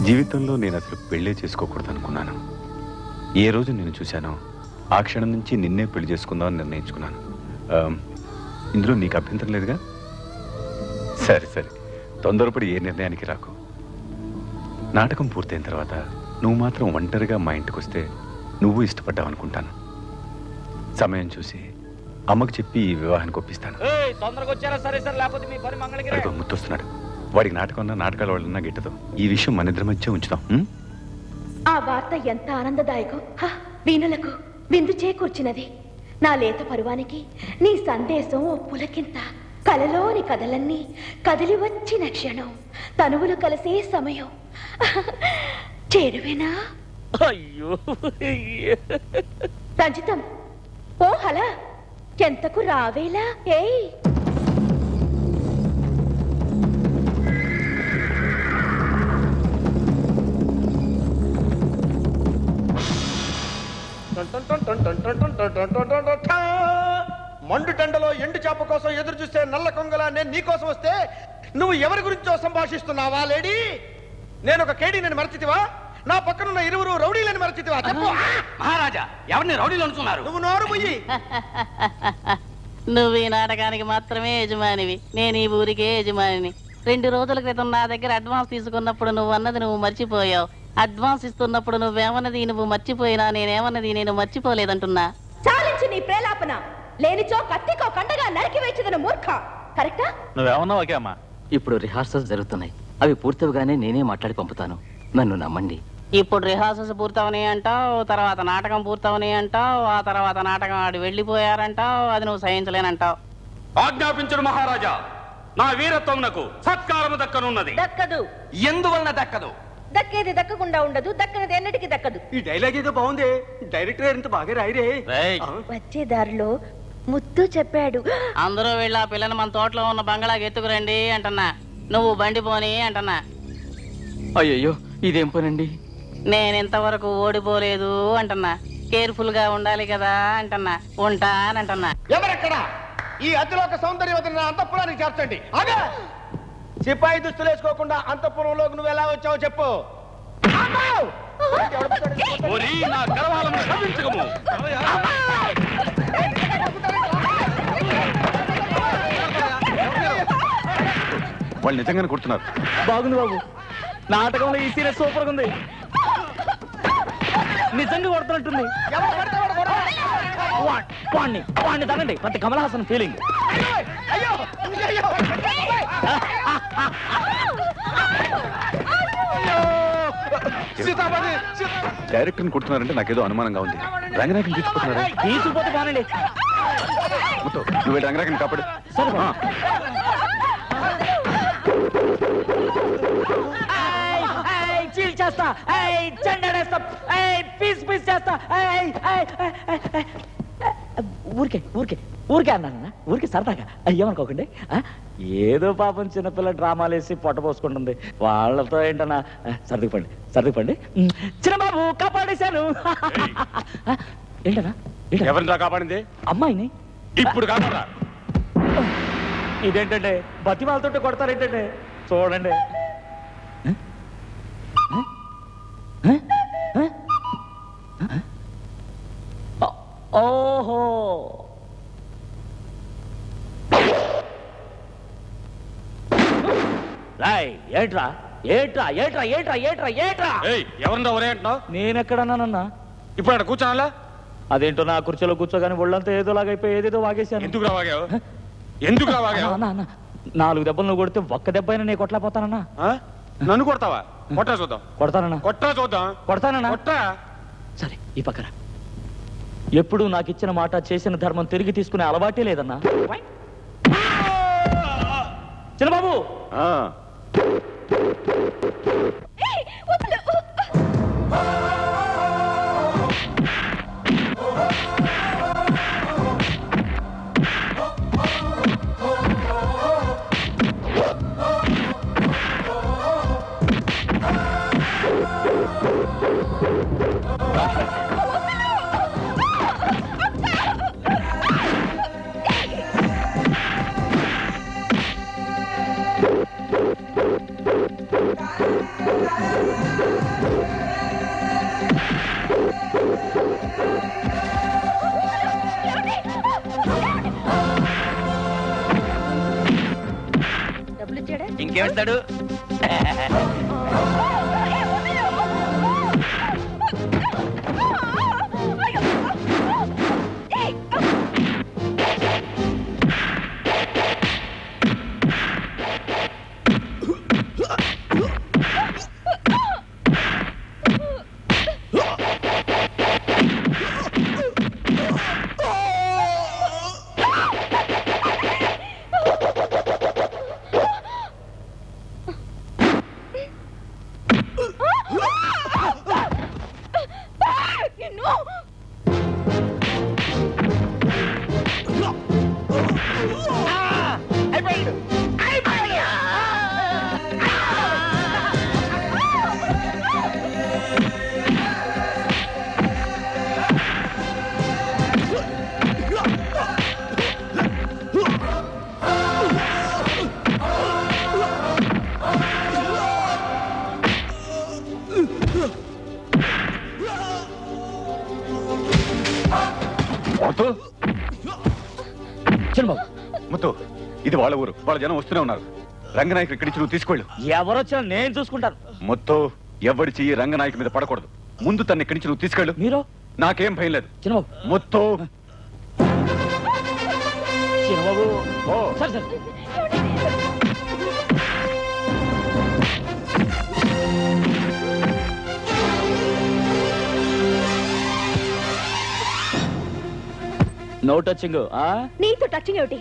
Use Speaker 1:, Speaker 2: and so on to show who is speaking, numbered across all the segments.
Speaker 1: జీవితంలో నేను అసలు పెళ్ళే చేసుకోకూడదు అనుకున్నాను. ఏ రోజు నేను చూశానో ఆ క్షణం నుంచి నిన్నే పెళ్లి చేసుకుందామని నిర్ణయించుకున్నాను. ఇందులో నీకు అభ్యంతరం లేదుగా? సరే సరే, తొందరపడి ఏ నిర్ణయానికి రాకు. నాటకం పూర్తయిన తర్వాత నువ్వు మాత్రం ఒంటరిగా మా ఇంటికి వస్తే నువ్వు ఇష్టపడ్డావు అనుకుంటాను. సమయం చూసి అమ్మకు చెప్పి ఈ వివాహానికి ఒప్పిస్తాను. ముత్తొస్తున్నాడు. వాడికి నాటకం అన్నా నాటకాల వాళ్ళన్నా గిట్టదు. ఈ విషయం మన ఇద్దరి మధ్య ఉంచుదాం.
Speaker 2: ఆ వార్త ఎంత ఆనందదాయకం. వీణులకు విందు చేకూర్చినది. నా లేత పరువానికి నీ సందేశం ఓ పులకింత. కలలోని కథలన్నీ కదిలి వచ్చిన క్షణం, తనువులు కలిసే సమయం. చేరువేనా?
Speaker 3: అయ్యో
Speaker 2: రంజితం, ఓ హలా, ఎంతకు రావేలా? ఏయ్,
Speaker 4: మండు టెండలో ఎండు చేప కోసం ఎదురు చూస్తే నల్ల కొంగలా నేను నీకోసం వస్తే నువ్వు ఎవరి గురించో సంభాషిస్తున్నావా లేడీ? నేను ఒక కేడీని మరచితివా? నా పక్కనున్న ఇరువురు రౌడీలని మరచితివా? చెప్పు
Speaker 3: మహారాజా, ఎవరిని రౌడీలు అనుకున్నారు?
Speaker 4: నువ్వు నోరు పోయి.
Speaker 5: నువ్వు ఈ నాటకానికి మాత్రమే యజమానివి, నేను ఈ ఊరికే యజమానిని. 2 రోజుల క్రితం నా దగ్గర అడ్వాన్స్ తీసుకున్నప్పుడు నువ్వు అన్నది నువ్వు మర్చిపోయావు. అడ్వాన్స్ ఇస్తున్నప్పుడు నువ్వేమన్నది నువ్వు మర్చిపోయినా, నేనేమన్నది నేను మర్చిపోలేదంటున్నా.
Speaker 2: చాలించి నీ ప్రేలాపన. లేనిచో కత్తికో కండగా నరికి వేచదన మూర్ఖ. కరెక్టా?
Speaker 3: నువ్వేమన్నావు ఓకే అమ్మా. ఇప్పుడు రిహార్సల్స్ జరుగుతున్నాయి. అవి పూర్తవగానే నేనే మాట్లాడి పంపుతాను. నన్ను నమ్మండి.
Speaker 5: ఇప్పుడు రిహార్సల్స్ పూర్తవని అంటావు, తర్వాత నాటకం పూర్తవని అంటావు, ఆ తర్వాత నాటకం ఆడి వెళ్ళిపోయారంటావు. అది నువ్వు సహించలేనంటావు.
Speaker 3: ఆజ్ఞాపించడు మహారాజా. నా వీరత్వమునకు సత్కారము దక్కనున్నది.
Speaker 2: దక్కదు.
Speaker 3: ఎందువలన దక్కదు?
Speaker 2: దక్కేది దక్కకుండా ఉండదు, దక్కనది ఎన్నటికి దక్కదు.
Speaker 4: ఈ డైలాగ్ ఏదో బాగుంది. డైరెక్టర్ ఎంత బాగా రాయిరే.
Speaker 2: వచ్చే దారిలో ముత్తు చెప్పాడు,
Speaker 5: అందరూ వెళ్ళి ఆ పిల్లని మన తోటలో ఉన్న బంగళాకి ఎత్తుకురండి అంటున్నా. నువ్వు బండి పోని అంటున్నా.
Speaker 3: అయ్యయ్యో, ఇదేం పనండి?
Speaker 5: నేను ఇంతవరకు ఓడిపోలేదు అంటున్నా. కేర్ఫుల్ గా ఉండాలి కదా అంటున్నా. ఉంటానంటున్నా.
Speaker 4: ఎవరెక్కడ? ఈ అతిలోక సౌందర్యవతిని నా అంతఃపురానికి చేర్చండి. ఆగా! సిపాయి దుస్తులు వేసుకోకుండా అంతఃపురంలోకి నువ్వు ఎలా వచ్చావో చెప్పు.
Speaker 1: వాళ్ళు నిజంగానే కొడుతున్నారు.
Speaker 3: బాగుంది బాబు, నాటకంలో ఈ సీరియస్ సూపర్ గా ఉంది. నిజంగా కొడుతున్నట్టుంది. వాడిని తనండి, ప్రతి కమల్ హాసన్ ఫీలింగ్.
Speaker 1: డైరెక్టర్ కొడుతున్నారంటే నాకేదో అనుమానంగా ఉంది. రంగనాయకుని తీసుకుంటున్నారా?
Speaker 3: తీసుకుపోతే బానండి.
Speaker 1: నువ్వు రంగనాయకుని కాపాడు.
Speaker 3: సరే చేస్తా, చెండాడేస్తా, పీస్ పీస్ చేస్తా. ఊరికే ఊరికే ఊరికే అన్నానన్నా, ఊరికే సరదాగా. ఏమనుకోకండి. ఏదో పాపం చిన్నపిల్ల డ్రామాలు వేసి పొట్ట పోసుకుంటుంది. వాళ్ళతో ఏంటన్నా, సర్దుకుపండి సర్దుకుపండి. చిన్నబాబు కాపాడేశాను. ఏంటన్నా?
Speaker 1: ఎవరిని కాపాడింది?
Speaker 3: అమ్మాయిని.
Speaker 1: ఇప్పుడు కాపాడా?
Speaker 3: ఇదేంటంటే బతిమాలతో కొడతారేంటంటే? చూడండి. ఓహో, ఏట్రా ఏట్రా ఏట్రా ఏట్రా ఏట్రా ఏట్రా?
Speaker 1: ఎవరితో ఒరే అంటున్నావు?
Speaker 3: నేనెక్కడన్నానన్నా?
Speaker 1: ఇప్పుడు అక్కడ కూర్చోనాలా?
Speaker 3: అదేంటో నా కుర్చీలో కూర్చోగానే ఒళ్ళంతా ఏదోలాగైపోయి ఏదేదో వాగేశాను.
Speaker 1: ఎందుకు రావాగావు? ఎందుకు రావాగావు?
Speaker 3: అన్న 4 దెబ్బలు నువ్వు కొడితే ఒక్క దెబ్బ అయినా నేను కొట్టలేకపోతానన్నా.
Speaker 1: నన్ను కొడతావా? కొట్టా చూద్దాం.
Speaker 3: కొడతానన్నా.
Speaker 1: కొట్టా చూద్దాం.
Speaker 3: కొడతానన్నా.
Speaker 1: కొట్టా.
Speaker 3: సరే, ఈ పక్కన. ఎప్పుడు నాకు ఇచ్చిన మాట, చేసిన ధర్మం తిరిగి తీసుకునే అలవాటే లేదన్నా. చిన్నబాబు, ఇంకేమిస్తాడు?
Speaker 1: ముత్తు, ఇది వాళ్ళ ఊరు, వాళ్ళ జనం వస్తూనే ఉన్నారు. రంగనాయకు ఇక్కడి నుంచి నువ్వు తీసుకెళ్ళు.
Speaker 3: ఎవరొచ్చినా నేను చూసుకుంటాను.
Speaker 1: ముత్తు, ఎవరి చెయ్యి రంగనాయకు మీద పడకూడదు. ముందు తన ఇక్కడి నుంచి నువ్వు తీసుకెళ్ళు.
Speaker 3: మీరు?
Speaker 1: నాకేం భయం లేదు.
Speaker 3: చిన్నబాబు.
Speaker 1: ముత్తు.
Speaker 3: చిన్నబాబు.
Speaker 1: ఓ
Speaker 3: సరే సరే. No touching.
Speaker 2: నీతో టచింగ్ ఏమిటి?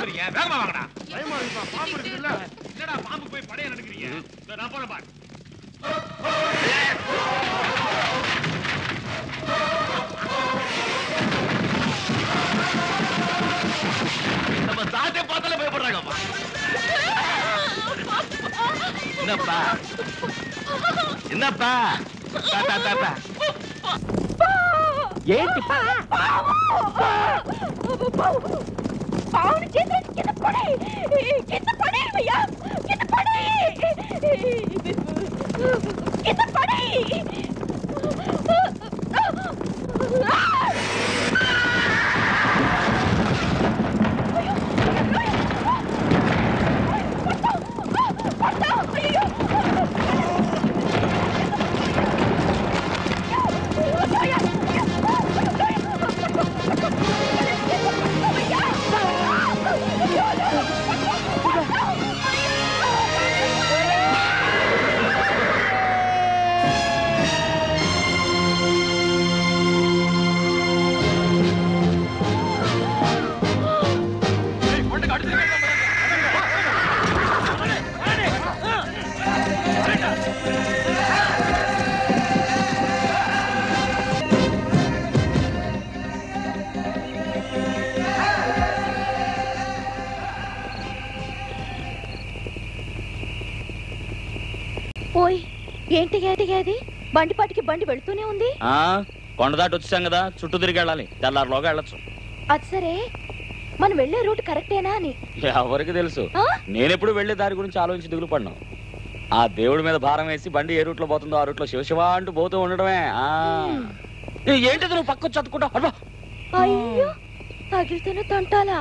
Speaker 6: வரீங்க வேகமா வாங்கடா பாம்பு இருக்குல்ல என்னடா பாம்பு போய் படைய நடக்கிறீங்க நான் போற பாரு நம்ம சாட்டை பார்த்தாலே பயப்படுறாங்கப்பா என்னப்பா என்னப்பா
Speaker 3: ఏంటి
Speaker 2: పావును చేతులు కింద పడి కింద పడేవయ్యా కింద పడి కింద పడి ఓయ్ ఏంటి అది బండిపాటికి బండి వెళ్తూనే ఉంది
Speaker 3: కొండ దాటి వచ్చాం కదా చుట్టూ తిరిగి వెళ్ళాలి తెల్లారిలోగా వెళ్ళొచ్చు
Speaker 2: అది సరే మనం వెళ్ళే రూట్ కరెక్టేనా అని
Speaker 3: ఎవరికి తెలుసు నేనెప్పుడు వెళ్లే దారి గురించి ఆలోచించి దిగులు పడినా ఆ దేవుడి మీద భారం వేసి బండి ఏ రూట్ లో పోతుందో ఆ రూట్ లో శివశివ అంటూ పోతూ ఉండడమే ఏంటిది నువ్వు పక్క చదువుకుంటా
Speaker 2: అయ్యో తగిలితేనే తంటాలా